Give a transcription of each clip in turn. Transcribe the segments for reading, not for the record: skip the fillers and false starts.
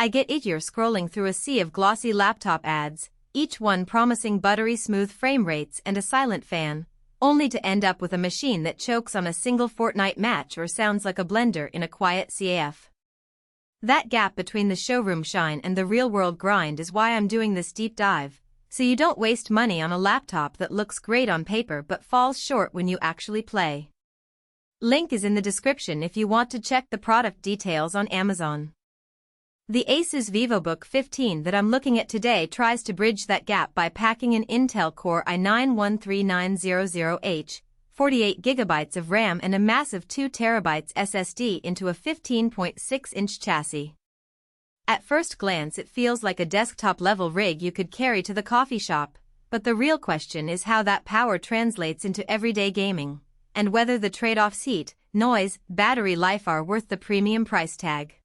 I get itchier scrolling through a sea of glossy laptop ads, each one promising buttery smooth frame rates and a silent fan, only to end up with a machine that chokes on a single Fortnite match or sounds like a blender in a quiet CAF. That gap between the showroom shine and the real-world grind is why I'm doing this deep dive, so you don't waste money on a laptop that looks great on paper but falls short when you actually play. Link is in the description if you want to check the product details on Amazon. The ASUS Vivobook 15 that I'm looking at today tries to bridge that gap by packing an Intel Core i9-13900H, 48GB of RAM and a massive 2TB SSD into a 15.6-inch chassis. At first glance it feels like a desktop-level rig you could carry to the coffee shop, but the real question is how that power translates into everyday gaming, and whether the trade-offs heat, noise, battery life are worth the premium price tag.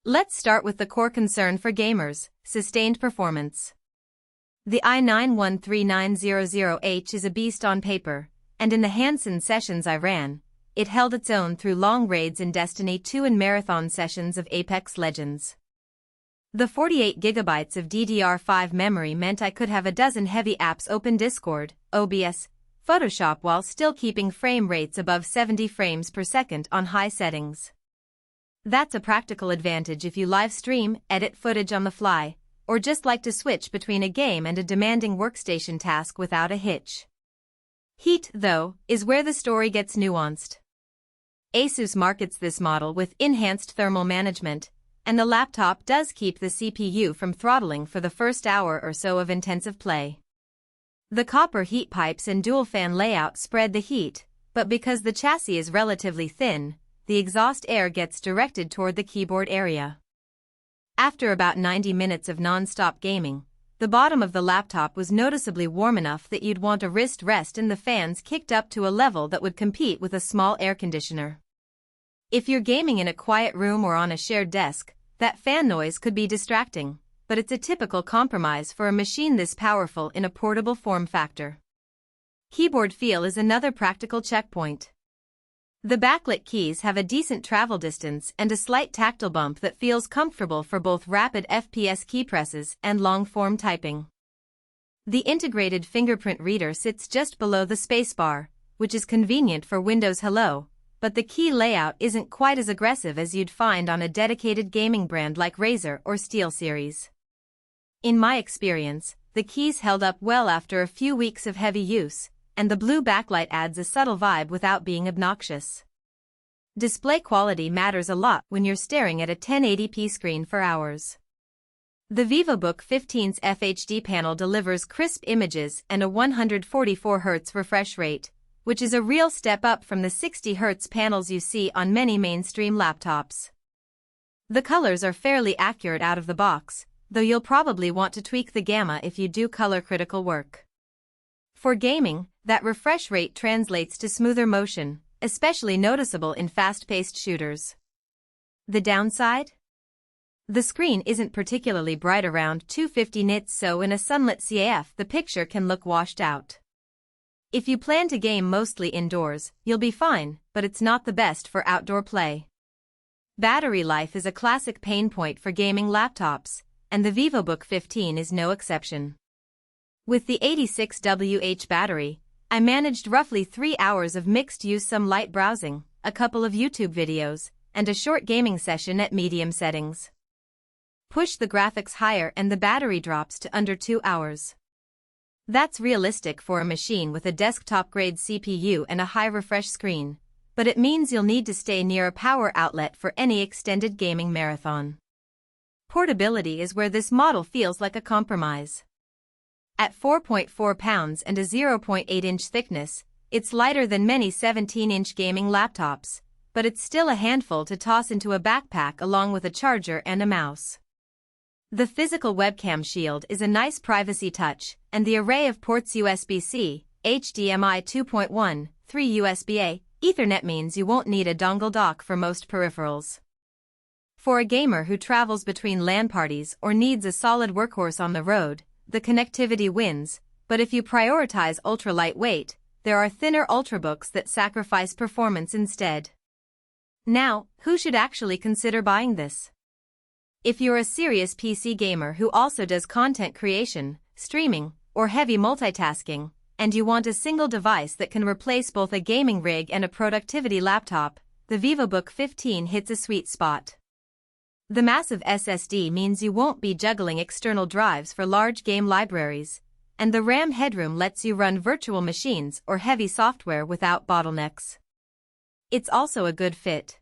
Let's start with the core concern for gamers: sustained performance. The i9-13900H is a beast on paper, and in the hands-on sessions I ran, it held its own through long raids in Destiny 2 and marathon sessions of Apex Legends. The 48GB of DDR5 memory meant I could have a dozen heavy apps open: Discord, OBS, Photoshop, while still keeping frame rates above 70 frames per second on high settings. That's a practical advantage if you live stream, edit footage on the fly, or just like to switch between a game and a demanding workstation task without a hitch. Heat, though, is where the story gets nuanced. ASUS markets this model with enhanced thermal management, and the laptop does keep the CPU from throttling for the first hour or so of intensive play. The copper heat pipes and dual fan layout spread the heat, but because the chassis is relatively thin, the exhaust air gets directed toward the keyboard area. After about 90 minutes of non-stop gaming, the bottom of the laptop was noticeably warm enough that you'd want a wrist rest and the fans kicked up to a level that would compete with a small air conditioner. If you're gaming in a quiet room or on a shared desk, that fan noise could be distracting, but it's a typical compromise for a machine this powerful in a portable form factor. Keyboard feel is another practical checkpoint. The backlit keys have a decent travel distance and a slight tactile bump that feels comfortable for both rapid FPS key presses and long-form typing. The integrated fingerprint reader sits just below the spacebar, which is convenient for Windows Hello, but the key layout isn't quite as aggressive as you'd find on a dedicated gaming brand like Razer or SteelSeries. In my experience, the keys held up well after a few weeks of heavy use, and the blue backlight adds a subtle vibe without being obnoxious. Display quality matters a lot when you're staring at a 1080p screen for hours. The Vivobook 15's FHD panel delivers crisp images and a 144Hz refresh rate, which is a real step up from the 60Hz panels you see on many mainstream laptops. The colors are fairly accurate out of the box, though you'll probably want to tweak the gamma if you do color-critical work. For gaming, that refresh rate translates to smoother motion, especially noticeable in fast-paced shooters. The downside? The screen isn't particularly bright around 250 nits, so in a sunlit CAF the picture can look washed out. If you plan to game mostly indoors, you'll be fine, but it's not the best for outdoor play. Battery life is a classic pain point for gaming laptops, and the Vivobook 15 is no exception. With the 86Wh battery, I managed roughly 3 hours of mixed use, some light browsing, a couple of YouTube videos, and a short gaming session at medium settings. Push the graphics higher and the battery drops to under 2 hours. That's realistic for a machine with a desktop-grade CPU and a high refresh screen, but it means you'll need to stay near a power outlet for any extended gaming marathon. Portability is where this model feels like a compromise. At 4.4 pounds and a 0.8-inch thickness, it's lighter than many 17-inch gaming laptops, but it's still a handful to toss into a backpack along with a charger and a mouse. The physical webcam shield is a nice privacy touch, and the array of ports USB-C, HDMI 2.1, 3 USB-A, Ethernet means you won't need a dongle dock for most peripherals. For a gamer who travels between LAN parties or needs a solid workhorse on the road, the connectivity wins, but if you prioritize ultra-lightweight, there are thinner ultrabooks that sacrifice performance instead. Now, who should actually consider buying this? If you're a serious PC gamer who also does content creation, streaming, or heavy multitasking, and you want a single device that can replace both a gaming rig and a productivity laptop, the Vivobook 15 hits a sweet spot. The massive SSD means you won't be juggling external drives for large game libraries, and the RAM headroom lets you run virtual machines or heavy software without bottlenecks. It's also a good fit.